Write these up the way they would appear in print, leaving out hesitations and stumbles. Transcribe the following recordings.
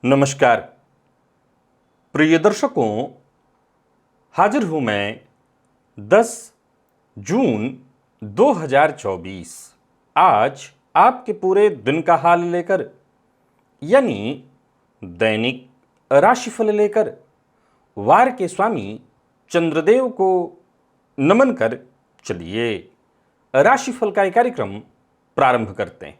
नमस्कार प्रिय दर्शकों, हाजिर हूं मैं 10 जून 2024 आज आपके पूरे दिन का हाल लेकर, यानी दैनिक राशिफल लेकर वार के स्वामी चंद्रदेव को नमन कर चलिए राशिफल का एक कार्यक्रम प्रारंभ करते हैं।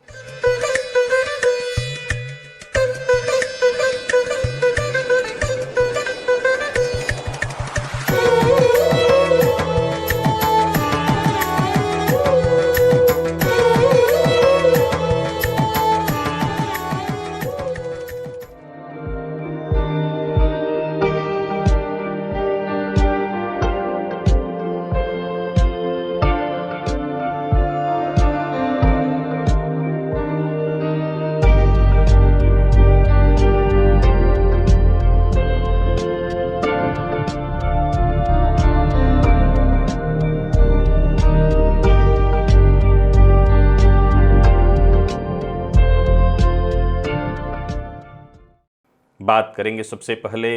बात करेंगे सबसे पहले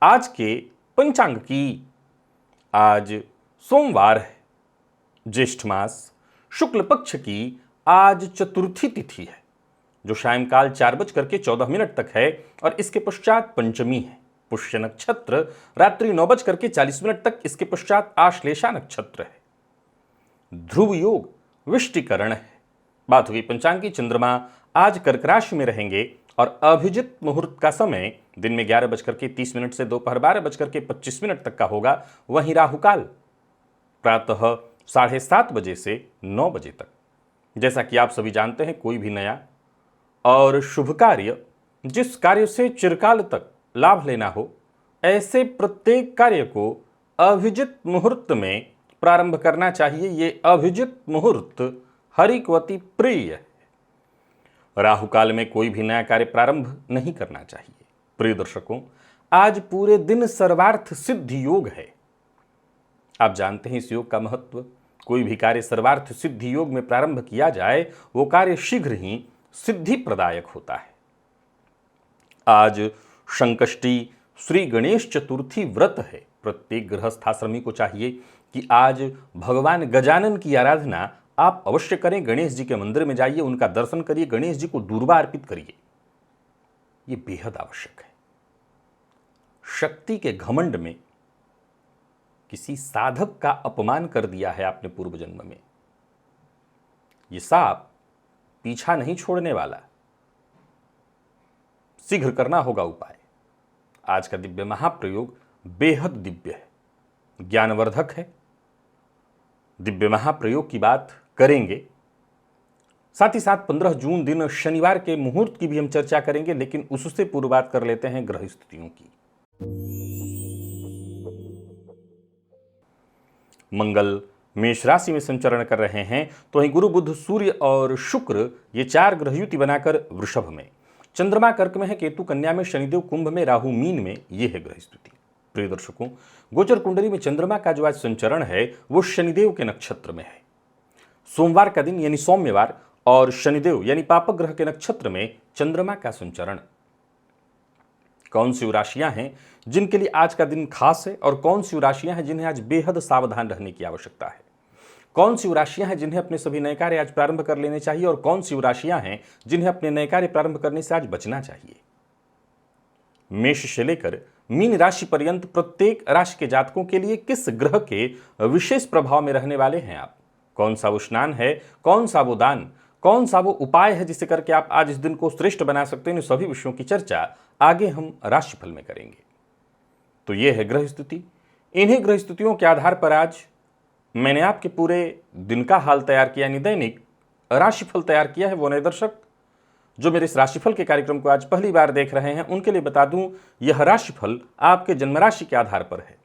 आज के पंचांग की। आज सोमवार है, ज्येष्ठ मास शुक्ल पक्ष की आज चतुर्थी तिथि है जो सायंकाल 4:14 तक है और इसके पश्चात पंचमी है। पुष्य नक्षत्र रात्रि 9:40 तक, इसके पश्चात आश्लेषा नक्षत्र है। ध्रुव योग विष्टिकरण है। बात हुई पंचांग की। चंद्रमा आज कर्क राशि में रहेंगे और अभिजित मुहूर्त का समय दिन में 11:30 से दोपहर 12:25 तक का होगा। वहीं राहुकाल प्रातः 7:30 बजे से 9 बजे तक। जैसा कि आप सभी जानते हैं, कोई भी नया और शुभ कार्य, जिस कार्य से चिरकाल तक लाभ लेना हो, ऐसे प्रत्येक कार्य को अभिजित मुहूर्त में प्रारंभ करना चाहिए। ये अभिजित मुहूर्त हरिकवती प्रिय है। राहु काल में कोई भी नया कार्य प्रारंभ नहीं करना चाहिए। प्रिय दर्शकों, आज पूरे दिन सर्वार्थ सिद्धि योग है। आप जानते हैं इस योग का महत्व। कोई भी कार्य सर्वार्थ सिद्धि योग में प्रारंभ किया जाए, वो कार्य शीघ्र ही सिद्धि प्रदायक होता है। आज संकष्टी श्री गणेश चतुर्थी व्रत है। प्रत्येक गृहस्थाश्रमी को चाहिए कि आज भगवान गजानन की आराधना आप अवश्य करें। गणेश जी के मंदिर में जाइए, उनका दर्शन करिए, गणेश जी को दूर्वा अर्पित करिए। यह बेहद आवश्यक है। शक्ति के घमंड में किसी साधक का अपमान कर दिया है आपने पूर्व जन्म में। यह सांप पीछा नहीं छोड़ने वाला। शीघ्र करना होगा उपाय। आज का दिव्य महाप्रयोग बेहद दिव्य है, ज्ञानवर्धक है। दिव्य महाप्रयोग की बात करेंगे। साथ ही साथ 15 जून दिन शनिवार के मुहूर्त की भी हम चर्चा करेंगे, लेकिन उससे पूर्व बात कर लेते हैं ग्रह स्थितियों की। मंगल मेष राशि में संचरण कर रहे हैं, तो वहीं गुरु बुध सूर्य और शुक्र ये 4 ग्रह युति बनाकर वृषभ में, चंद्रमा कर्क में है, केतु कन्या में, शनिदेव कुंभ में, राहु मीन में। यह है ग्रह स्थिति। प्रिय दर्शकों, गोचर कुंडली में चंद्रमा का जो आज संचरण है वो शनिदेव के नक्षत्र में है। सोमवार का दिन यानी सौम्यवार, और शनिदेव यानी पापक ग्रह के नक्षत्र में चंद्रमा का संचरण। कौन सी राशियां हैं जिनके लिए आज का दिन खास है और कौन सी राशियां हैं जिन्हें आज बेहद सावधान रहने की आवश्यकता है? कौन सी राशियां हैं जिन्हें अपने सभी नए कार्य आज प्रारंभ कर लेने चाहिए और कौन सी राशियां हैं जिन्हें अपने नए कार्य प्रारंभ करने से आज बचना चाहिए? मेष से लेकर मीन राशि पर्यंत प्रत्येक राशि के जातकों के लिए किस ग्रह के विशेष प्रभाव में रहने वाले हैं आप? कौन सा वो स्नान है, कौन सा वो दान, कौन सा वो उपाय है जिसे करके आप आज इस दिन को श्रेष्ठ बना सकते हैं? इन सभी विषयों की चर्चा आगे हम राशिफल में करेंगे। तो ये है ग्रह स्थिति। इन्हीं ग्रह स्थितियों के आधार पर आज मैंने आपके पूरे दिन का हाल तैयार किया, यानी दैनिक राशिफल तैयार किया है। वो नए दर्शक जो मेरे इस राशिफल के कार्यक्रम को आज पहली बार देख रहे हैं, उनके लिए बता दूं, यह राशिफल आपके जन्म राशि के आधार पर है।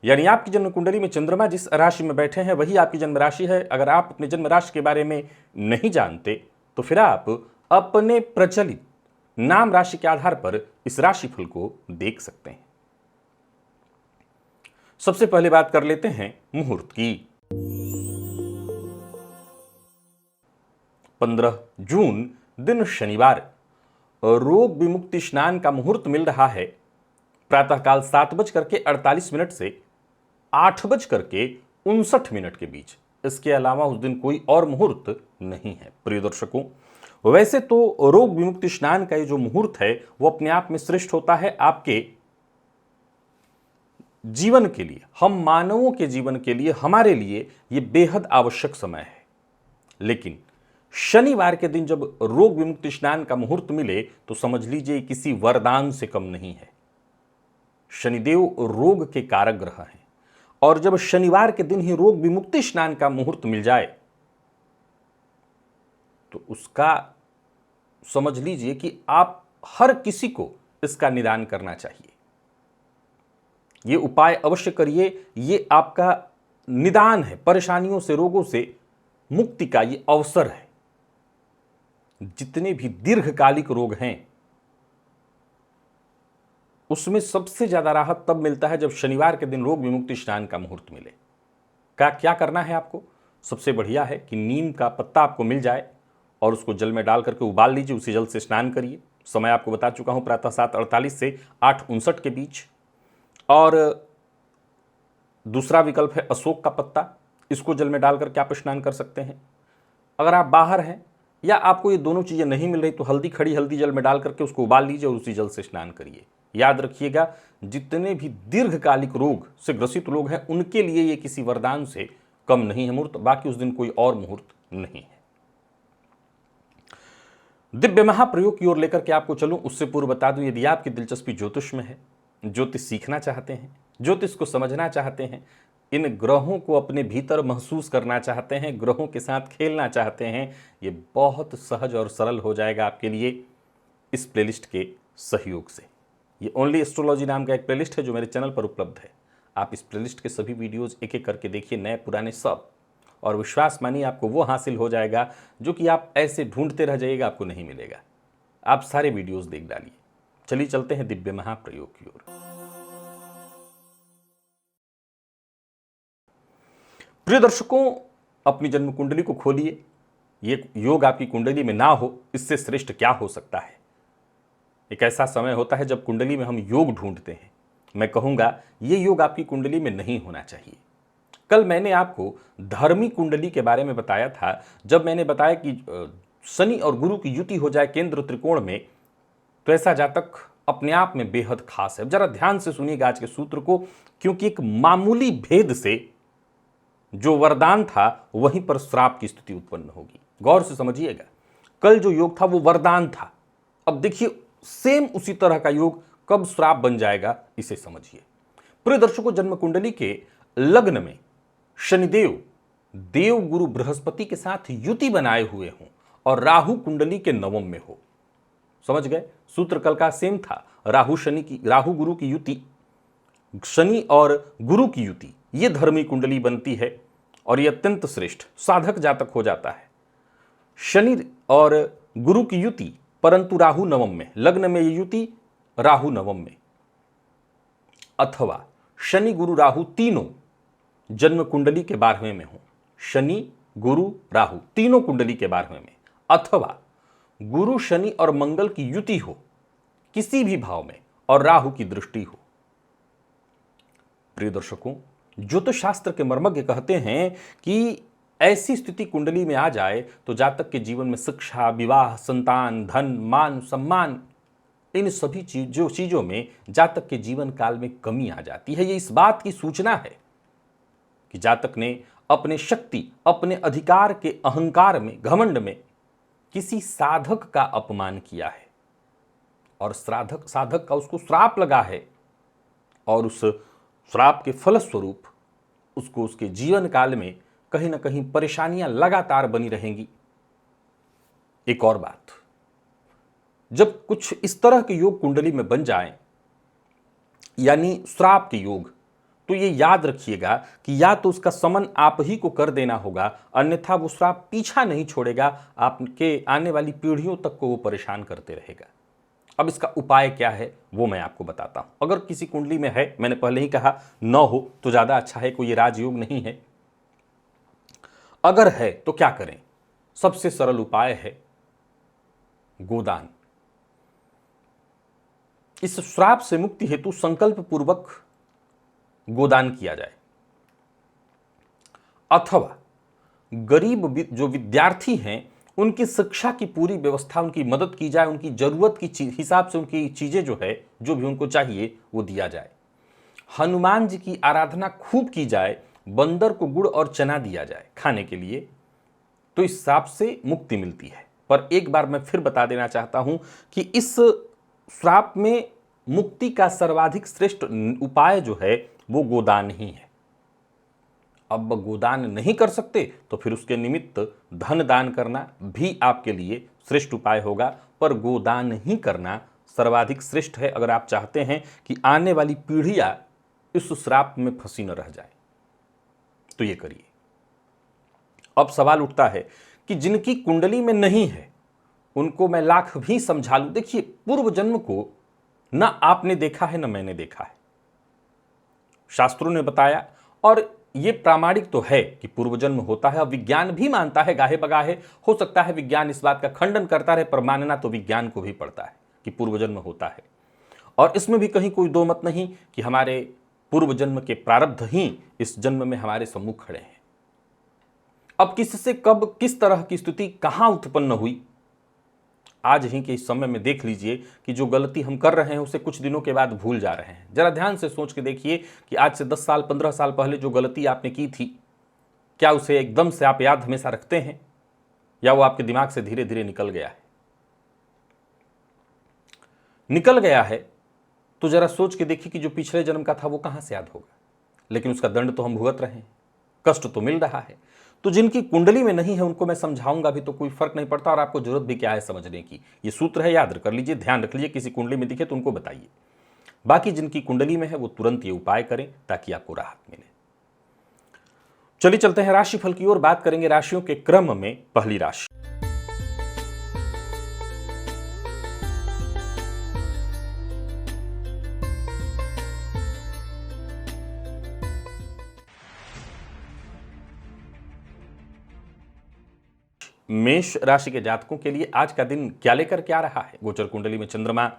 यानी आपकी जन्म कुंडली में चंद्रमा जिस राशि में बैठे हैं वही आपकी जन्म राशि है। अगर आप अपने जन्म राशि के बारे में नहीं जानते तो फिर आप अपने प्रचलित नाम राशि के आधार पर इस राशिफल को देख सकते हैं। सबसे पहले बात कर लेते हैं मुहूर्त की। 15 जून दिन शनिवार, रोग विमुक्ति स्नान का मुहूर्त मिल रहा है प्रातःकाल 7:48 से 8:59 के बीच। इसके अलावा उस दिन कोई और मुहूर्त नहीं है। प्रिय दर्शकों, वैसे तो रोग विमुक्ति स्नान का ये जो मुहूर्त है वो अपने आप में श्रेष्ठ होता है आपके जीवन के लिए, हम मानवों के जीवन के लिए, हमारे लिए ये बेहद आवश्यक समय है। लेकिन शनिवार के दिन जब रोग विमुक्ति स्नान का मुहूर्त मिले तो समझ लीजिए किसी वरदान से कम नहीं है। शनिदेव रोग के कारक ग्रह हैं और जब शनिवार के दिन ही रोग विमुक्ति स्नान का मुहूर्त मिल जाए तो उसका समझ लीजिए कि आप हर किसी को इसका निदान करना चाहिए। ये उपाय अवश्य करिए, ये आपका निदान है, परेशानियों से, रोगों से मुक्ति का ये अवसर है। जितने भी दीर्घकालिक रोग हैं उसमें सबसे ज्यादा राहत तब मिलता है जब शनिवार के दिन रोग विमुक्ति स्नान का मुहूर्त मिले। क्या करना है आपको? सबसे बढ़िया है कि नीम का पत्ता आपको मिल जाए और उसको जल में डाल करके उबाल लीजिए, उसी जल से स्नान करिए। समय आपको बता चुका हूं, प्रातः 7:48 से 8:59 के बीच। और दूसरा विकल्प है अशोक का पत्ता, इसको जल में डाल करके आप स्नान कर सकते हैं। अगर आप बाहर हैं या आपको ये दोनों चीज़ें नहीं मिल रही तो हल्दी, खड़ी हल्दी जल में डाल करके उसको उबाल लीजिए और उसी जल से स्नान करिए। याद रखिएगा, जितने भी दीर्घकालिक रोग से ग्रसित लोग हैं उनके लिए ये किसी वरदान से कम नहीं है मुहूर्त। बाकी उस दिन कोई और मुहूर्त नहीं है। दिव्य महाप्रयोग की ओर लेकर के आपको चलूं उससे पूर्व बता दूं, यदि आपकी दिलचस्पी ज्योतिष में है, ज्योतिष सीखना चाहते हैं, ज्योतिष को समझना चाहते हैं, इन ग्रहों को अपने भीतर महसूस करना चाहते हैं, ग्रहों के साथ खेलना चाहते हैं, ये बहुत सहज और सरल हो जाएगा आपके लिए इस प्लेलिस्ट के सहयोग से। ये ओनली एस्ट्रोलॉजी नाम का एक प्लेलिस्ट है जो मेरे चैनल पर उपलब्ध है। आप इस प्लेलिस्ट के सभी वीडियोज एक एक करके देखिए, नए पुराने सब, और विश्वास मानिए आपको वो हासिल हो जाएगा जो कि आप ऐसे ढूंढते रह जाइएगा, आपको नहीं मिलेगा। आप सारे वीडियोज देख डालिए। चलिए चलते हैं दिव्य महाप्रयोग की ओर। प्रिय दर्शकों, अपनी जन्म कुंडली को खोलिए। ये योग आपकी कुंडली में ना हो, इससे श्रेष्ठ क्या हो सकता है। एक ऐसा समय होता है जब कुंडली में हम योग ढूंढते हैं। मैं कहूंगा ये योग आपकी कुंडली में नहीं होना चाहिए। कल मैंने आपको धर्मी कुंडली के बारे में बताया था, जब मैंने बताया कि शनि और गुरु की युति हो जाए केंद्र त्रिकोण में तो ऐसा जातक अपने आप में बेहद खास है। जरा ध्यान से सुनिएगा आज के सूत्र को, क्योंकि एक मामूली भेद से जो वरदान था वहीं पर श्राप की स्थिति उत्पन्न होगी। गौर से समझिएगा, कल जो योग था वो वरदान था। अब देखिए सेम उसी तरह का योग कब श्राप बन जाएगा, इसे समझिए। प्रिय दर्शकों, जन्म कुंडली के लग्न में शनिदेव देव गुरु बृहस्पति के साथ युति बनाए हुए हों और राहु कुंडली के नवम में हो। समझ गए? सूत्र कल का सेम था। राहु गुरु की युति, शनि और गुरु की युति, ये धर्मी कुंडली बनती है और ये अत्यंत श्रेष्ठ साधक जातक हो जाता है। शनि और गुरु की युति परंतु राहु नवम में, लग्न में ये युति राहु नवम में, अथवा शनि गुरु राहु तीनों जन्म कुंडली के 12वें में हो। शनि गुरु राहु तीनों कुंडली के 12वें में, अथवा गुरु शनि और मंगल की युति हो किसी भी भाव में और राहु की दृष्टि हो। प्रिय दर्शकों, ज्योतिष शास्त्र के मर्मज्ञ कहते हैं कि ऐसी स्थिति कुंडली में आ जाए तो जातक के जीवन में शिक्षा, विवाह, संतान, धन, मान, सम्मान, इन सभी चीजों में जातक के जीवन काल में कमी आ जाती है। ये इस बात की सूचना है कि जातक ने अपने शक्ति, अपने अधिकार के अहंकार में, घमंड में किसी साधक का अपमान किया है और साधक का उसको श्राप लगा है और उस श्राप के फलस्वरूप उसको उसके जीवन काल में कहीं ना कहीं परेशानियां लगातार बनी रहेंगी। एक और बात, जब कुछ इस तरह के योग कुंडली में बन जाएं, यानी श्राप के योग, तो ये याद रखिएगा कि या तो उसका समन आप ही को कर देना होगा, अन्यथा वो श्राप पीछा नहीं छोड़ेगा, आपके आने वाली पीढ़ियों तक को वो परेशान करते रहेगा। अब इसका उपाय क्या है वो मैं आपको बताता हूं। अगर किसी कुंडली में है, मैंने पहले ही कहा न हो तो ज्यादा अच्छा है, कोई राजयोग नहीं है। अगर है तो क्या करें? सबसे सरल उपाय है गोदान। इस श्राप से मुक्ति हेतु संकल्प पूर्वक गोदान किया जाए, अथवा गरीब जो विद्यार्थी हैं उनकी शिक्षा की पूरी व्यवस्था, उनकी मदद की जाए, उनकी जरूरत की हिसाब से उनकी चीजें जो है, जो भी उनको चाहिए वो दिया जाए। हनुमान जी की आराधना खूब की जाए, बंदर को गुड़ और चना दिया जाए खाने के लिए, तो इस श्राप से मुक्ति मिलती है। पर एक बार मैं फिर बता देना चाहता हूं कि इस श्राप में मुक्ति का सर्वाधिक श्रेष्ठ उपाय जो है वो गोदान ही है। अब गोदान नहीं कर सकते तो फिर उसके निमित्त धन दान करना भी आपके लिए श्रेष्ठ उपाय होगा, पर गोदान ही करना सर्वाधिक श्रेष्ठ है अगर आप चाहते हैं कि आने वाली पीढ़ियां इस श्राप में फंसी न रह जाए, तो ये करिए। अब सवाल उठता है कि जिनकी कुंडली में नहीं है उनको मैं लाख भी समझा लूं। देखिए, पूर्व जन्म को ना आपने देखा है ना मैंने देखा है, शास्त्रों ने बताया और ये प्रामाणिक तो है कि पूर्व जन्म होता है। और विज्ञान भी मानता है गाहे बगाहे, हो सकता है विज्ञान इस बात का खंडन करता रहे, पर मानना तो विज्ञान को भी पड़ता है कि पूर्व जन्म होता है। और इसमें भी कहीं कोई दो मत नहीं कि हमारे पूर्व जन्म के प्रारब्ध ही इस जन्म में हमारे सम्मुख खड़े हैं। अब किससे कब किस तरह की स्थिति कहां उत्पन्न हुई, आज ही के इस समय में देख लीजिए कि जो गलती हम कर रहे हैं उसे कुछ दिनों के बाद भूल जा रहे हैं। जरा ध्यान से सोच के देखिए कि आज से 10 साल 15 साल पहले जो गलती आपने की थी, क्या उसे एकदम से आप याद हमेशा रखते हैं या वो आपके दिमाग से धीरे धीरे निकल गया है? निकल गया है तो जरा सोच के देखिए कि जो पिछले जन्म का था वो कहां से याद होगा। लेकिन उसका दंड तो हम भुगत रहे हैं, कष्ट तो मिल रहा है। तो जिनकी कुंडली में नहीं है उनको मैं समझाऊंगा भी तो कोई फर्क नहीं पड़ता, और आपको जरूरत भी क्या है समझने की। ये सूत्र है, याद कर लीजिए, ध्यान रख लीजिए। किसी कुंडली में दिखे तो उनको बताइए। बाकी जिनकी कुंडली में है वो तुरंत ये उपाय करें ताकि आपको राहत मिले। चलिए चलते हैं राशिफल की ओर। बात करेंगे राशियों के क्रम में। पहली राशि मेष राशि के जातकों के लिए आज का दिन क्या लेकर क्या रहा है। गोचर कुंडली में चंद्रमा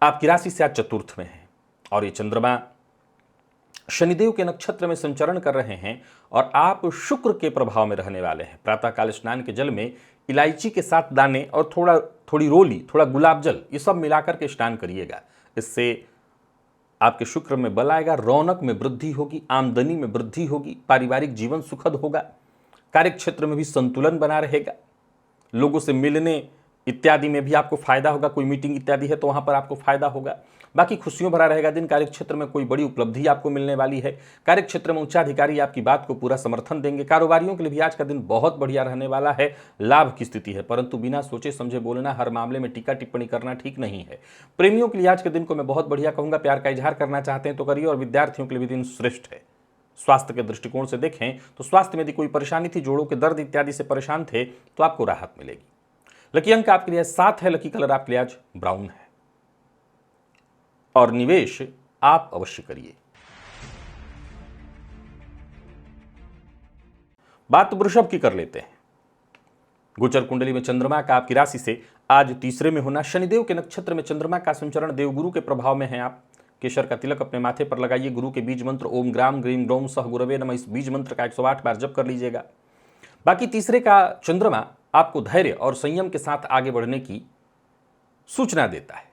आपकी राशि से आज चतुर्थ में है और ये चंद्रमा शनिदेव के नक्षत्र में संचरण कर रहे हैं और आप शुक्र के प्रभाव में रहने वाले हैं। प्रातःकाल स्नान के जल में इलायची के 7 दाने और थोड़ी रोली, थोड़ा गुलाब जल, ये सब मिलाकर के स्नान करिएगा। इससे आपके शुक्र में बल आएगा, रौनक में वृद्धि होगी, आमदनी में वृद्धि होगी, पारिवारिक जीवन सुखद होगा, कार्य क्षेत्र में भी संतुलन बना रहेगा, लोगों से मिलने इत्यादि में भी आपको फायदा होगा। कोई मीटिंग इत्यादि है तो वहां पर आपको फायदा होगा। बाकी खुशियों भरा रहेगा दिन। कार्य क्षेत्र में कोई बड़ी उपलब्धि आपको मिलने वाली है। कार्य क्षेत्र में उच्चाधिकारी आपकी बात को पूरा समर्थन देंगे। कारोबारियों के लिए भी आज का दिन बहुत बढ़िया रहने वाला है, लाभ की स्थिति है, परंतु बिना सोचे समझे बोलना, हर मामले में टीका टिप्पणी करना ठीक नहीं है। प्रेमियों के लिए आज के दिन को मैं बहुत बढ़िया कहूंगा। प्यार का इजहार करना चाहते हैं तो करिए, और विद्यार्थियों के लिए भी दिन श्रेष्ठ है। स्वास्थ्य के दृष्टिकोण से देखें तो स्वास्थ्य में यदि कोई परेशानी थी, जोड़ों के दर्द इत्यादि से परेशान थे, तो आपको राहत मिलेगी। लकी अंक आपके लिए 7 है। लकी कलर आपके लिए आज ब्राउन है और निवेश आप अवश्य करिए। बात वृषभ की कर लेते हैं। गोचर कुंडली में चंद्रमा का आपकी राशि से आज तीसरे में होना, शनिदेव के नक्षत्र में चंद्रमा का संचरण, देवगुरु के प्रभाव में है आप। केशर का तिलक अपने माथे पर लगाइए। गुरु के बीज मंत्र ओम ग्राम ग्रीम ग्रोम सह गुरवे नमः, इस बीज मंत्र का 108 बार जप कर लीजिएगा। बाकी तीसरे का चंद्रमा आपको धैर्य और संयम के साथ आगे बढ़ने की सूचना देता है।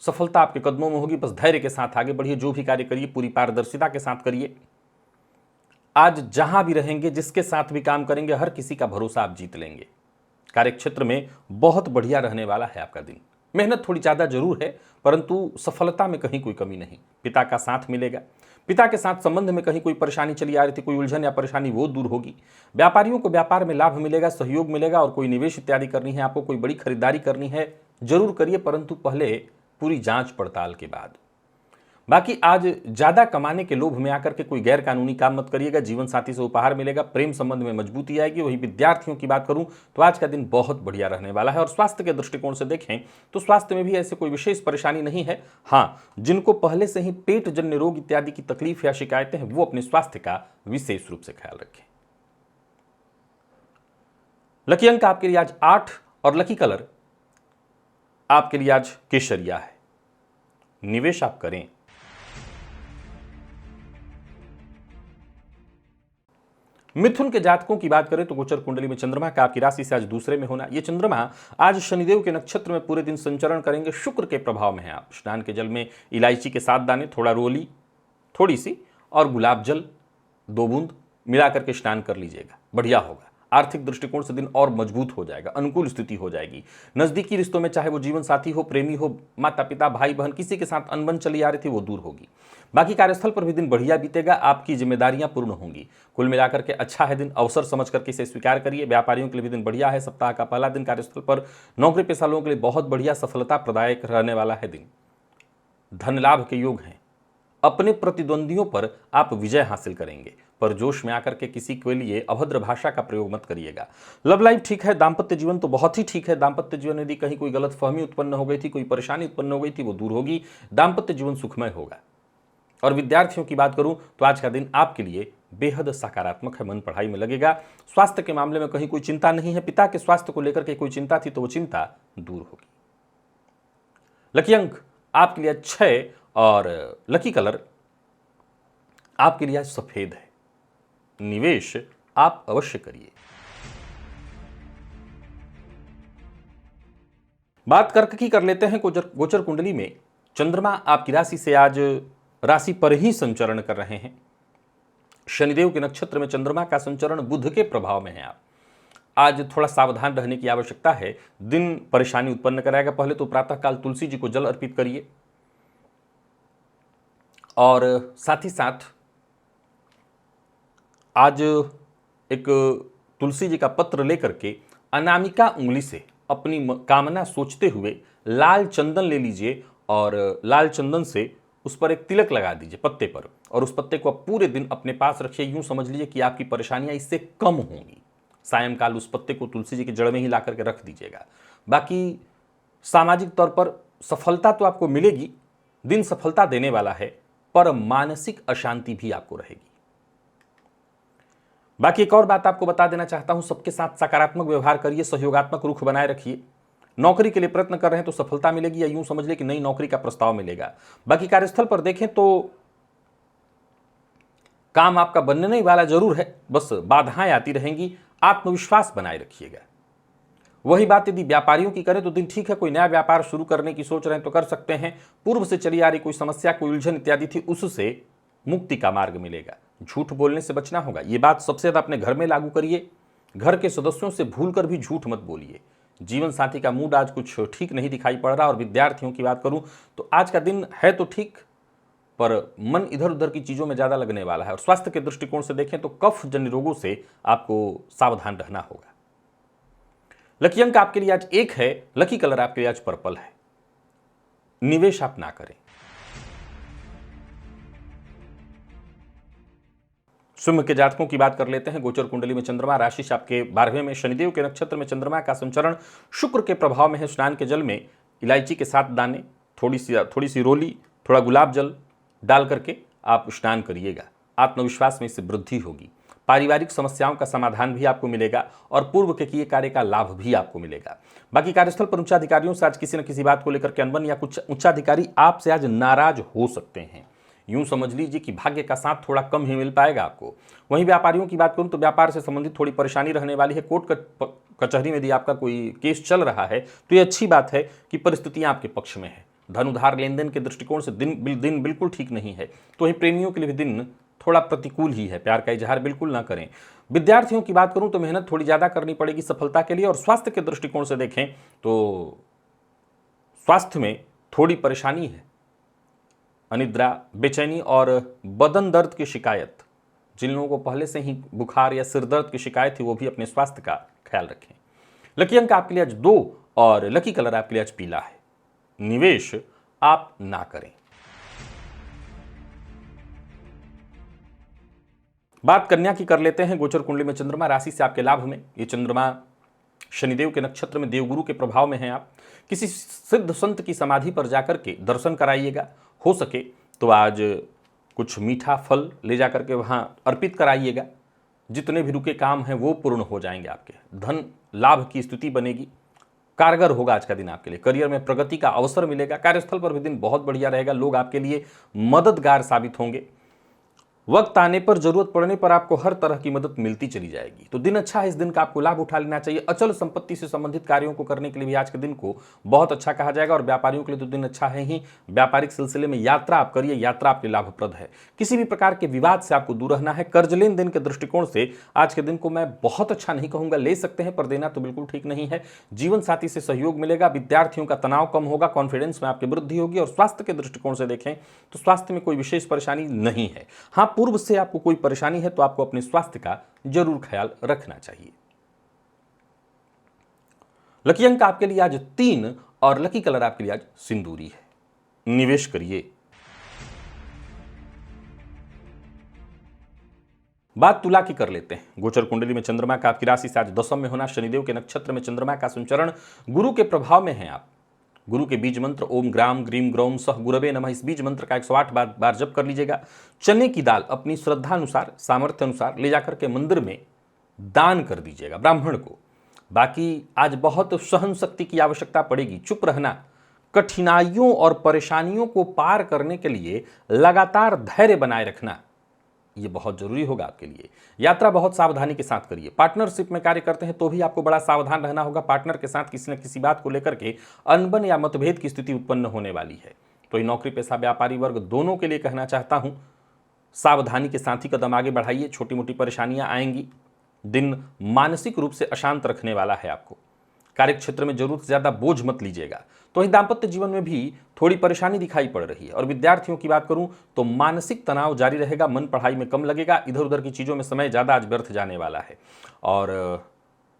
सफलता आपके कदमों में होगी, बस धैर्य के साथ आगे बढ़िए। जो भी कार्य करिए पूरी पारदर्शिता के साथ करिए। आज जहां भी रहेंगे, जिसके साथ भी काम करेंगे, हर किसी का भरोसा आप जीत लेंगे। कार्य क्षेत्र में बहुत बढ़िया रहने वाला है आपका दिन। मेहनत थोड़ी ज़्यादा जरूर है, परंतु सफलता में कहीं कोई कमी नहीं। पिता का साथ मिलेगा। पिता के साथ संबंध में कहीं कोई परेशानी चली आ रही थी, कोई उलझन या परेशानी, वो दूर होगी। व्यापारियों को व्यापार में लाभ मिलेगा, सहयोग मिलेगा। और कोई निवेश इत्यादि करनी है आपको, कोई बड़ी खरीदारी करनी है, जरूर करिए, परंतु पहले पूरी जांच पड़ताल के बाद। बाकी आज ज्यादा कमाने के लोभ में आकर के कोई गैर कानूनी काम मत करिएगा। जीवन साथी से उपहार मिलेगा, प्रेम संबंध में मजबूती आएगी। वही विद्यार्थियों की बात करूं तो आज का दिन बहुत बढ़िया रहने वाला है। और स्वास्थ्य के दृष्टिकोण से देखें तो स्वास्थ्य में भी ऐसे कोई विशेष परेशानी नहीं है। हाँ, जिनको पहले से ही पेट जन्य रोग इत्यादि की तकलीफ या शिकायतें हैं, वो अपने स्वास्थ्य का विशेष रूप से ख्याल रखें। लकी अंक आपके लिए आज 8 और लकी कलर आपके लिए आज केसरिया है। निवेश आप करें। मिथुन के जातकों की बात करें तो गोचर कुंडली में चंद्रमा का आपकी राशि से आज दूसरे में होना, ये चंद्रमा आज शनिदेव के नक्षत्र में पूरे दिन संचरण करेंगे। शुक्र के प्रभाव में है आप। स्नान के जल में इलायची के 7 दाने, थोड़ा रोली थोड़ी सी और गुलाब जल 2 बूंद मिलाकर के स्नान कर लीजिएगा, बढ़िया होगा। आर्थिक दृष्टिकोण से दिन और मजबूत हो जाएगा, अनुकूल स्थिति हो जाएगी। नजदीकी रिश्तों में चाहे वो जीवन साथी हो, प्रेमी हो, माता पिता, भाई बहन, किसी के साथ अनबन चली आ रही थी वो दूर होगी। बाकी कार्यस्थल पर भी दिन बढ़िया बीतेगा, आपकी जिम्मेदारियां पूर्ण होंगी। कुल मिलाकर के अच्छा है दिन, अवसर समझ करके इसे स्वीकार करिए। व्यापारियों के लिए भी दिन बढ़िया है। सप्ताह का पहला दिन कार्यस्थल पर नौकरी पेशा लोगों के लिए बहुत बढ़िया सफलता प्रदायक रहने वाला है दिन। धन लाभ के योग हैं। अपने प्रतिद्वंदियों पर आप विजय हासिल करेंगे, पर जोश में आकर के किसी के लिए अभद्र भाषा का प्रयोग मत करिएगा। लव लाइफ ठीक है, दाम्पत्य जीवन तो बहुत ही ठीक है। दाम्पत्य जीवन यदि कहीं कोई गलतफहमी उत्पन्न हो गई थी, कोई परेशानी उत्पन्न हो गई थी, वो दूर होगी। दाम्पत्य जीवन सुखमय होगा। और विद्यार्थियों की बात करूं तो आज का दिन आपके लिए बेहद सकारात्मक है। मन पढ़ाई में लगेगा। स्वास्थ्य के मामले में कहीं कोई चिंता नहीं है। पिता के स्वास्थ्य को लेकर के कोई चिंता थी तो वो चिंता दूर होगी। लकी अंक आपके लिए 6 और लकी कलर आपके लिए आज सफेद है। निवेश आप अवश्य करिए। बात कर्क की कर लेते हैं। गोचर कुंडली में चंद्रमा आपकी राशि से आज राशि पर ही संचरण कर रहे हैं। शनिदेव के नक्षत्र में चंद्रमा का संचरण बुध के प्रभाव में है। आप आज थोड़ा सावधान रहने की आवश्यकता है। दिन परेशानी उत्पन्न कराएगा। पहले तो प्रातःकाल तुलसी जी को जल अर्पित करिए और साथ ही साथ आज एक तुलसी जी का पत्र लेकर के अनामिका उंगली से अपनी कामना सोचते हुए लाल चंदन ले लीजिए और लाल चंदन से उस पर एक तिलक लगा दीजिए पत्ते पर, और उस पत्ते को आप पूरे दिन अपने पास रखिए। यूं समझ लीजिए कि आपकी परेशानियां इससे कम होंगी। सायंकाल उस पत्ते को तुलसी जी की जड़ में ही ला करके रख दीजिएगा। बाकी सामाजिक तौर पर सफलता तो आपको मिलेगी, दिन सफलता देने वाला है, पर मानसिक अशांति भी आपको रहेगी। बाकी एक और बात आपको बता देना चाहता हूं, सबके साथ सकारात्मक व्यवहार करिए, सहयोगात्मक रुख बनाए रखिए। नौकरी के लिए प्रयत्न कर रहे हैं तो सफलता मिलेगी, या यूं समझ ले कि नई नौकरी का प्रस्ताव मिलेगा। बाकी कार्यस्थल पर देखें तो काम आपका बनने ही वाला जरूर है, बस बाधाएं आती रहेंगी। आत्मविश्वास बनाए रखिएगा। वही बात यदि व्यापारियों की करें तो दिन ठीक है। कोई नया व्यापार शुरू करने की सोच रहे हैं तो कर सकते हैं। पूर्व से चली आ रही कोई समस्या, कोई उलझन इत्यादि थी, उससे मुक्ति का मार्ग मिलेगा। झूठ बोलने से बचना होगा। ये बात सबसे ज्यादा अपने घर में लागू करिए। घर के सदस्यों से भूलकर भी झूठ मत बोलिए। जीवन साथी का मूड आज कुछ ठीक नहीं दिखाई पड़ रहा। और विद्यार्थियों की बात करूं तो आज का दिन है तो ठीक, पर मन इधर उधर की चीजों में ज्यादा लगने वाला है। और स्वास्थ्य के दृष्टिकोण से देखें तो कफ जन्य रोगों से आपको सावधान रहना होगा। लकी अंक आपके लिए आज 1 है। लकी कलर आपके लिए आज पर्पल है। निवेश आप ना करें। सिंह के जातकों की बात कर लेते हैं। गोचर कुंडली में चंद्रमा राशि से आपके 12वें में, शनिदेव के नक्षत्र में चंद्रमा का संचरण शुक्र के प्रभाव में है। स्नान के जल में इलायची के 7 दाने, थोड़ी सी रोली, थोड़ा गुलाब जल डाल करके आप स्नान करिएगा। आत्मविश्वास में इससे वृद्धि होगी। पारिवारिक समस्याओं का समाधान भी आपको मिलेगा और पूर्व के किए कार्य का लाभ भी आपको मिलेगा। बाकी कार्यस्थल पर उच्चाधिकारियों से आज किसी न किसी बात को लेकर के अनबन, या कुछ उच्चाधिकारी आपसे आज नाराज हो सकते हैं। यूं समझ लीजिए कि भाग्य का साथ थोड़ा कम ही मिल पाएगा आपको। वहीं व्यापारियों की बात करूं तो व्यापार से संबंधित थोड़ी परेशानी रहने वाली है। कोर्ट कचहरी में यदि आपका कोई केस चल रहा है तो ये अच्छी बात है कि परिस्थितियां आपके पक्ष में है। धन उधार लेन देन के दृष्टिकोण से दिन बिल्कुल ठीक नहीं है। तो वहीं प्रेमियों के लिए भी दिन थोड़ा प्रतिकूल ही है। प्यार का इजहार बिल्कुल ना करें। विद्यार्थियों की बात करूं तो मेहनत थोड़ी ज्यादा करनी पड़ेगी सफलता के लिए। और स्वास्थ्य के दृष्टिकोण से देखें तो स्वास्थ्य में थोड़ी परेशानी है। अनिद्रा, बेचैनी और बदन दर्द की शिकायत, जिन लोगों को पहले से ही बुखार या सिर दर्द की शिकायत थी वो भी अपने स्वास्थ्य का ख्याल रखें। लकी अंक आपके लिए आज 2 और लकी कलर आपके लिए आज पीला है। निवेश आप ना करें। बात कन्या की कर लेते हैं। गोचर कुंडली में चंद्रमा राशि से आपके लाभ में, ये चंद्रमा शनिदेव के नक्षत्र में देवगुरु के प्रभाव में हैं। आप किसी सिद्ध संत की समाधि पर जाकर के दर्शन कराइएगा। हो सके तो आज कुछ मीठा फल ले जाकर के वहां अर्पित कराइएगा। जितने भी रुके काम हैं वो पूर्ण हो जाएंगे। आपके धन लाभ की स्थिति बनेगी। कारगर होगा आज का दिन आपके लिए। करियर में प्रगति का अवसर मिलेगा। कार्यस्थल पर भी दिन बहुत बढ़िया रहेगा। लोग आपके लिए मददगार साबित होंगे। वक्त आने पर, जरूरत पड़ने पर आपको हर तरह की मदद मिलती चली जाएगी। तो दिन अच्छा है, इस दिन का आपको लाभ उठा लेना चाहिए। अचल संपत्ति से संबंधित कार्यों को करने के लिए भी आज के दिन को बहुत अच्छा कहा जाएगा। और व्यापारियों के लिए तो दिन अच्छा है ही। व्यापारिक सिलसिले में यात्रा आप करिए, यात्रा आपके लाभप्रद है। किसी भी प्रकार के विवाद से आपको दूर रहना है। कर्ज लेन देन के दृष्टिकोण से आज के दिन को मैं बहुत अच्छा नहीं कहूंगा, ले सकते हैं पर देना तो बिल्कुल ठीक नहीं है। जीवन साथी से सहयोग मिलेगा। विद्यार्थियों का तनाव कम होगा। कॉन्फिडेंस में आपकी वृद्धि होगी। और स्वास्थ्य के दृष्टिकोण से देखें तो स्वास्थ्य में कोई विशेष परेशानी नहीं है। हाँ, पूर्व से आपको कोई परेशानी है तो आपको अपने स्वास्थ्य का जरूर ख्याल रखना चाहिए। लकी अंक आपके लिए आज 3 और लकी कलर आपके लिए आज सिंदूरी है। निवेश करिए। बात तुला की कर लेते हैं। गोचर कुंडली में चंद्रमा का आपकी राशि से आज दशम में होना, शनिदेव के नक्षत्र में चंद्रमा का संचरण, गुरु के प्रभाव में है आप। गुरु के बीज मंत्र ओम ग्राम ग्रीम ग्रौम सह गुरवे नमः, इस बीज मंत्र का 108 बार जप कर लीजिएगा। चने की दाल अपनी श्रद्धा अनुसार, सामर्थ्य अनुसार ले जाकर के मंदिर में दान कर दीजिएगा ब्राह्मण को। बाकी आज बहुत सहन शक्ति की आवश्यकता पड़ेगी। चुप रहना। कठिनाइयों और परेशानियों को पार करने के लिए लगातार धैर्य बनाए रखना, ये बहुत जरूरी होगा आपके लिए। यात्रा बहुत सावधानी के साथ करिए। पार्टनरशिप में कार्य करते हैं तो भी आपको बड़ा सावधान रहना होगा। पार्टनर के साथ किसी न किसी बात को लेकर के अनबन या मतभेद की स्थिति उत्पन्न होने वाली है। तो ये नौकरी पेशा व्यापारी वर्ग दोनों के लिए कहना चाहता हूं, सावधानी के साथ ही कदम आगे बढ़ाइए। छोटी मोटी परेशानियां आएंगी। दिन मानसिक रूप से अशांत रखने वाला है आपको। कार्य क्षेत्र में जरूरत से ज्यादा बोझ मत लीजिएगा। तो वहीं दाम्पत्य जीवन में भी थोड़ी परेशानी दिखाई पड़ रही है। और विद्यार्थियों की बात करूं तो मानसिक तनाव जारी रहेगा। मन पढ़ाई में कम लगेगा। इधर उधर की चीजों में समय ज्यादा आज व्यर्थ जाने वाला है। और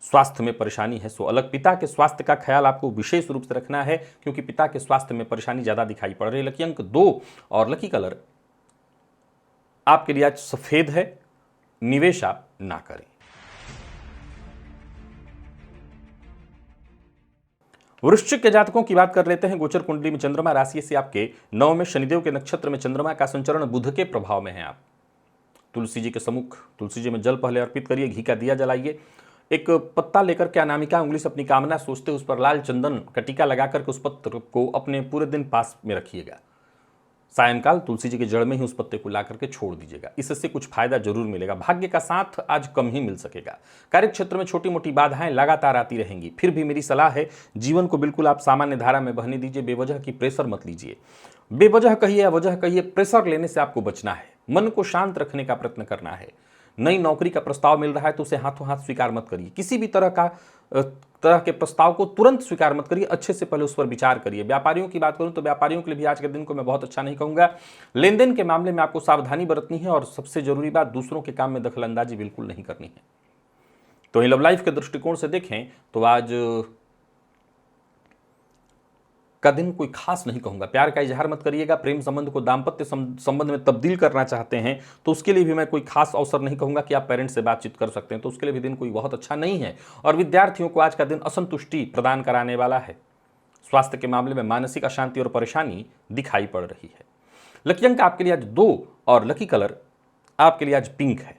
स्वास्थ्य में परेशानी है सो अलग। पिता के स्वास्थ्य का ख्याल आपको विशेष रूप से रखना है, क्योंकि पिता के स्वास्थ्य में परेशानी ज्यादा दिखाई पड़ रही है। लकी अंक 2 और लकी कलर आपके लिए आज सफेद है। निवेश आप ना करें। वृश्चिक के जातकों की बात कर लेते हैं। गोचर कुंडली में चंद्रमा राशि से आपके 9 में, शनिदेव के नक्षत्र में चंद्रमा का संचरण, बुध के प्रभाव में है आप। तुलसी जी के सम्मुख, तुलसी जी में जल पहले अर्पित करिए, घी का दिया जलाइए। एक पत्ता लेकर के अनामिका उंगली से अपनी कामना सोचते उस पर लाल चंदन का टीका लगा करके उस पत्र को अपने पूरे दिन पास में रखिएगा। सायंकाल तुलसी जी के जड़ में ही उस पत्ते को ला करके छोड़ दीजिएगा। इससे कुछ फायदा जरूर मिलेगा। भाग्य का साथ आज कम ही मिल सकेगा। कार्य क्षेत्र में छोटी मोटी बाधाएं लगातार आती रहेंगी। फिर भी मेरी सलाह है, जीवन को बिल्कुल आप सामान्य धारा में बहने दीजिए। बेवजह की प्रेशर मत लीजिए। बेवजह कहिए या वजह कहिए, प्रेशर लेने से आपको बचना है। मन को शांत रखने का प्रयत्न करना है। नई नौकरी का प्रस्ताव मिल रहा है तो उसे हाथों हाथ स्वीकार मत करिए। किसी भी तरह के प्रस्ताव को तुरंत स्वीकार मत करिए। अच्छे से पहले उस पर विचार करिए। व्यापारियों की बात करूं तो व्यापारियों के लिए भी आज के दिन को मैं बहुत अच्छा नहीं कहूंगा। लेन देन के मामले में आपको सावधानी बरतनी है। और सबसे जरूरी बात, दूसरों के काम में दखलंदाजी बिल्कुल नहीं करनी है। तो लव लाइफ के दृष्टिकोण से देखें तो आज का दिन कोई खास नहीं कहूंगा। प्यार का इजहार मत करिएगा। प्रेम संबंध को दाम्पत्य संबंध में तब्दील करना चाहते हैं तो उसके लिए भी मैं कोई खास अवसर नहीं कहूंगा कि आप पेरेंट्स से बातचीत कर सकते हैं। तो उसके लिए भी दिन कोई बहुत अच्छा नहीं है। और विद्यार्थियों को आज का दिन असंतुष्टि प्रदान कराने वाला है। स्वास्थ्य के मामले में मानसिक अशांति और परेशानी दिखाई पड़ रही है। लकी अंक आपके लिए आज 2 और लकी कलर आपके लिए आज पिंक है।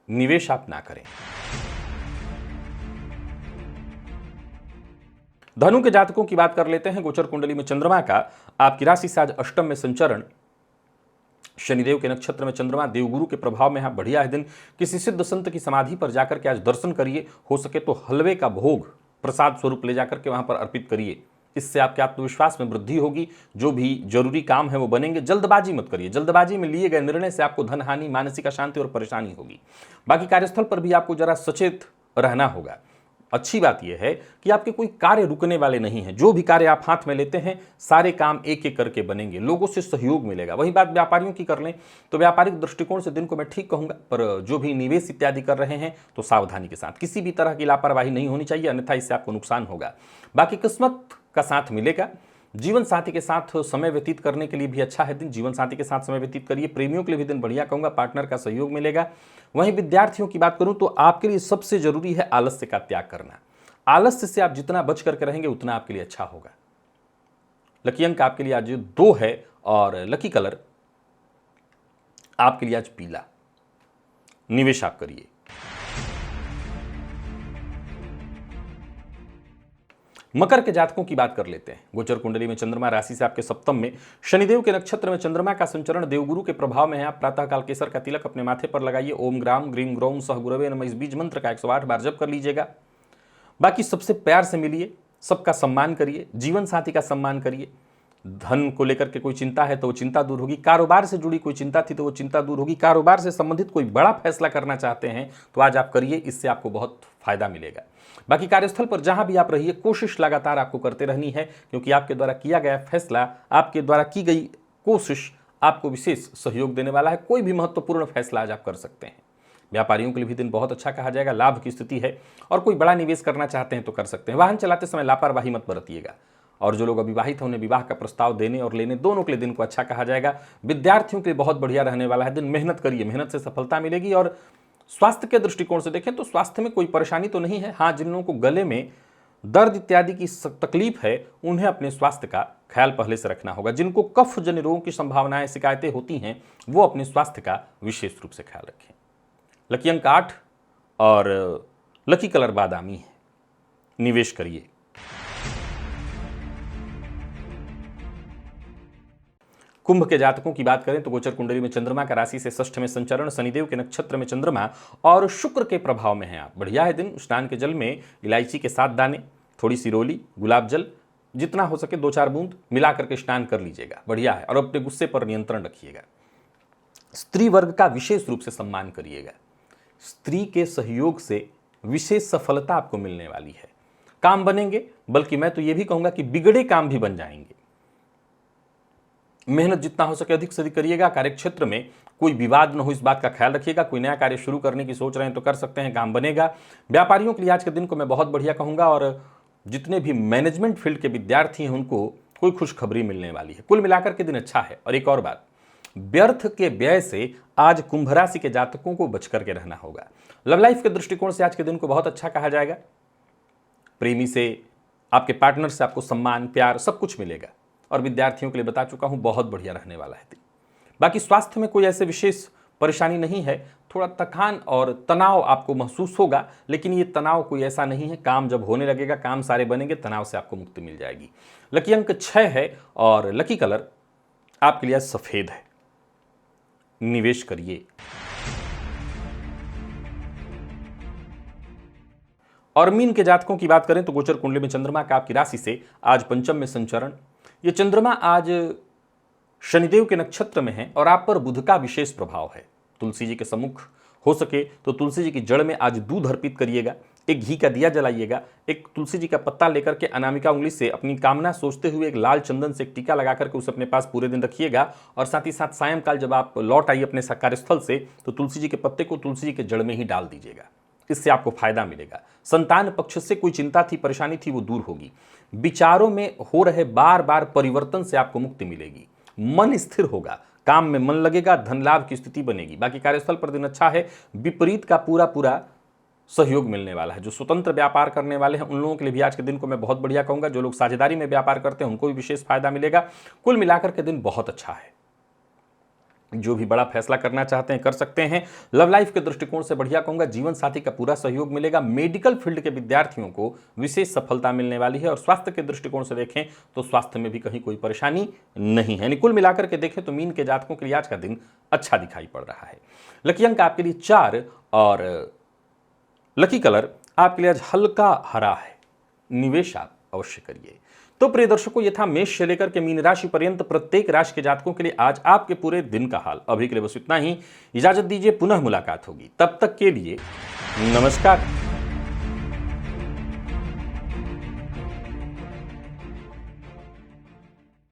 निवेश आप ना करें। धनु के जातकों की बात कर लेते हैं। गोचर कुंडली में चंद्रमा का आपकी राशि से आज अष्टम में संचरण, शनिदेव के नक्षत्र में चंद्रमा, देवगुरु के प्रभाव में है। बढ़िया है दिन। किसी सिद्ध संत की समाधि पर जाकर के आज दर्शन करिए। हो सके तो हलवे का भोग प्रसाद स्वरूप ले जाकर के वहां पर अर्पित करिए। इससे आपके आत्मविश्वास में वृद्धि होगी। जो भी जरूरी काम है वो बनेंगे। जल्दबाजी मत करिए। जल्दबाजी में लिए गए निर्णय से आपको धन हानि, मानसिक अशांति और परेशानी होगी। बाकी कार्यस्थल पर भी आपको जरा सचेत रहना होगा। अच्छी बात यह है कि आपके कोई कार्य रुकने वाले नहीं हैं। जो भी कार्य आप हाथ में लेते हैं सारे काम एक एक करके बनेंगे। लोगों से सहयोग मिलेगा। वही बात व्यापारियों की कर लें तो व्यापारिक दृष्टिकोण से दिन को मैं ठीक कहूंगा। पर जो भी निवेश इत्यादि कर रहे हैं तो सावधानी के साथ, किसी भी तरह की लापरवाही नहीं होनी चाहिए, अन्यथा इससे आपको नुकसान होगा। बाकी किस्मत का साथ मिलेगा। जीवन साथी के साथ समय व्यतीत करने के लिए भी अच्छा है दिन। जीवन साथी के साथ समय व्यतीत करिए। प्रेमियों के लिए भी दिन बढ़िया कहूंगा। पार्टनर का सहयोग मिलेगा। वहीं विद्यार्थियों की बात करूं तो आपके लिए सबसे जरूरी है आलस्य का त्याग करना। आलस्य से आप जितना बच करके रहेंगे उतना आपके लिए अच्छा होगा। लकी अंक आपके लिए आज 2 है और लकी कलर आपके लिए आज पीला। निवेश आप करिए। मकर के जातकों की बात कर लेते हैं। गोचर कुंडली में चंद्रमा राशि से आपके सप्तम में, शनिदेव के नक्षत्र में चंद्रमा का संचरण देवगुरु के प्रभाव में है। आप प्रातःकाल केसर का तिलक अपने माथे पर लगाइए। ओम ग्राम ग्रीम ग्रौम सह गुरवे नमः इस बीज मंत्र का 108 बार जप कर लीजिएगा। बाकी सबसे प्यार से मिलिए, सबका सम्मान करिए, जीवन साथी का सम्मान करिए। धन को लेकर के कोई चिंता है तो वो चिंता दूर होगी। कारोबार से जुड़ी कोई चिंता थी तो वो चिंता दूर होगी। कारोबार से संबंधित कोई बड़ा फैसला करना चाहते हैं तो आज आप करिए, इससे आपको बहुत फायदा मिलेगा। बाकी कार्यस्थल पर जहां भी आप रहिए, कोशिश लगातार आपको करते रहनी है, क्योंकि आपके द्वारा किया गया फैसला, आपके द्वारा की गई कोशिश आपको विशेष सहयोग देने वाला है। कोई भी महत्वपूर्ण फैसला आज आप कर सकते हैं। व्यापारियों के लिए भी दिन बहुत अच्छा कहा जाएगा, लाभ की स्थिति है और कोई बड़ा निवेश करना चाहते हैं तो कर सकते हैं। वाहन चलाते समय लापरवाही मत बरतिएगा। और जो लोग अविवाहित हैं उन्हें विवाह का प्रस्ताव देने और लेने दोनों के लिए दिन को अच्छा कहा जाएगा। विद्यार्थियों के लिए बहुत बढ़िया रहने वाला है दिन। मेहनत करिए, मेहनत से सफलता मिलेगी। और स्वास्थ्य के दृष्टिकोण से देखें तो स्वास्थ्य में कोई परेशानी तो नहीं है। हाँ, जिन लोगों को गले में दर्द इत्यादि की तकलीफ है उन्हें अपने स्वास्थ्य का ख्याल पहले से रखना होगा। जिनको कफ जन्य रोगों की संभावनाएं, शिकायतें होती हैं, वो अपने स्वास्थ्य का विशेष रूप से ख्याल रखें। लकी अंक 8 और लकी कलर बादामी है, निवेश करिए। कुंभ के जातकों की बात करें तो गोचर कुंडली में चंद्रमा का राशि से षष्ठ में संचरण, शनिदेव के नक्षत्र में चंद्रमा और शुक्र के प्रभाव में है आप। बढ़िया है दिन। स्नान के जल में इलायची के 7 दाने, थोड़ी सिरोली, गुलाब जल, जितना हो सके 2-4 बूंद मिला करके स्नान कर लीजिएगा। बढ़िया है। और अपने गुस्से पर नियंत्रण रखिएगा। स्त्री वर्ग का विशेष रूप से सम्मान करिएगा। स्त्री के सहयोग से विशेष सफलता आपको मिलने वाली है। काम बनेंगे, बल्कि मैं तो ये भी कहूंगा कि बिगड़े काम भी बन जाएंगे। मेहनत जितना हो सके अधिक से अधिक करिएगा। कार्यक्षेत्र में कोई विवाद न हो, इस बात का ख्याल रखिएगा। कोई नया कार्य शुरू करने की सोच रहे हैं तो कर सकते हैं, काम बनेगा। व्यापारियों के लिए आज के दिन को मैं बहुत बढ़िया कहूंगा। और जितने भी मैनेजमेंट फील्ड के विद्यार्थी हैं उनको कोई खुशखबरी मिलने वाली है। कुल मिलाकर के दिन अच्छा है। और एक और बात, व्यर्थ के व्यय से आज कुंभ राशि के जातकों को बच करके रहना होगा। लव लाइफ के दृष्टिकोण से आज के दिन को बहुत अच्छा कहा जाएगा। प्रेमी से, आपके पार्टनर से आपको सम्मान, प्यार सब कुछ मिलेगा। और विद्यार्थियों के लिए बता चुका हूं, बहुत बढ़िया रहने वाला है दिन। बाकी स्वास्थ्य में कोई ऐसे विशेष परेशानी नहीं है। थोड़ा थकान और तनाव आपको महसूस होगा, लेकिन ये तनाव कोई ऐसा नहीं है। काम जब होने लगेगा, काम सारे बनेंगे, तनाव से आपको मुक्ति मिल जाएगी। लकी अंक 6 है और लकी कलर आपके लिए सफेद है, निवेश करिए। और मीन के जातकों की बात करें तो गोचर कुंडली में चंद्रमा का आपकी राशि से आज पंचम में संचरण। ये चंद्रमा आज शनिदेव के नक्षत्र में है और आप पर बुध का विशेष प्रभाव है। तुलसी जी के सम्मुख हो सके तो तुलसी जी की जड़ में आज दूध अर्पित करिएगा। एक घी का दिया जलाइएगा। एक तुलसी जी का पत्ता लेकर के अनामिका उंगली से अपनी कामना सोचते हुए एक लाल चंदन से एक टीका लगा करके उसे अपने पास पूरे दिन रखिएगा। और साथ ही साथ सायंकाल जब आप लौट आइए अपने कार्यस्थल से तो तुलसी जी के पत्ते को तुलसी जी के जड़ में ही डाल दीजिएगा। इससे आपको फायदा मिलेगा। संतान पक्ष से कोई चिंता थी, परेशानी थी, वो दूर होगी। विचारों में हो रहे बार बार परिवर्तन से आपको मुक्ति मिलेगी। मन स्थिर होगा, काम में मन लगेगा, धन लाभ की स्थिति बनेगी। बाकी कार्यस्थल पर दिन अच्छा है। विपरीत का पूरा सहयोग मिलने वाला है। जो स्वतंत्र व्यापार करने वाले हैं उन लोगों के लिए भी आज के दिन को मैं बहुत बढ़िया कहूंगा। जो लोग साझेदारी में व्यापार करते हैं उनको भी विशेष फायदा मिलेगा। कुल मिलाकर के दिन बहुत अच्छा है। जो भी बड़ा फैसला करना चाहते हैं कर सकते हैं। लव लाइफ के दृष्टिकोण से बढ़िया कहूंगा, जीवन साथी का पूरा सहयोग मिलेगा। मेडिकल फील्ड के विद्यार्थियों को विशेष सफलता मिलने वाली है। और स्वास्थ्य के दृष्टिकोण से देखें तो स्वास्थ्य में भी कहीं कोई परेशानी नहीं है। कुल मिलाकर के देखें तो मीन के जातकों के लिए आज का दिन अच्छा दिखाई पड़ रहा है। लकी अंक आपके लिए 4 और लकी कलर आपके लिए आज हल्का हरा है, निवेश आप अवश्य करिए। तो प्रिय दर्शकों, ये था मेष से लेकर के मीन राशि पर्यंत प्रत्येक राशि के जातकों के लिए आज आपके पूरे दिन का हाल। अभी के लिए बस इतना ही। इजाजत दीजिए, पुनः मुलाकात होगी। तब तक के लिए नमस्कार।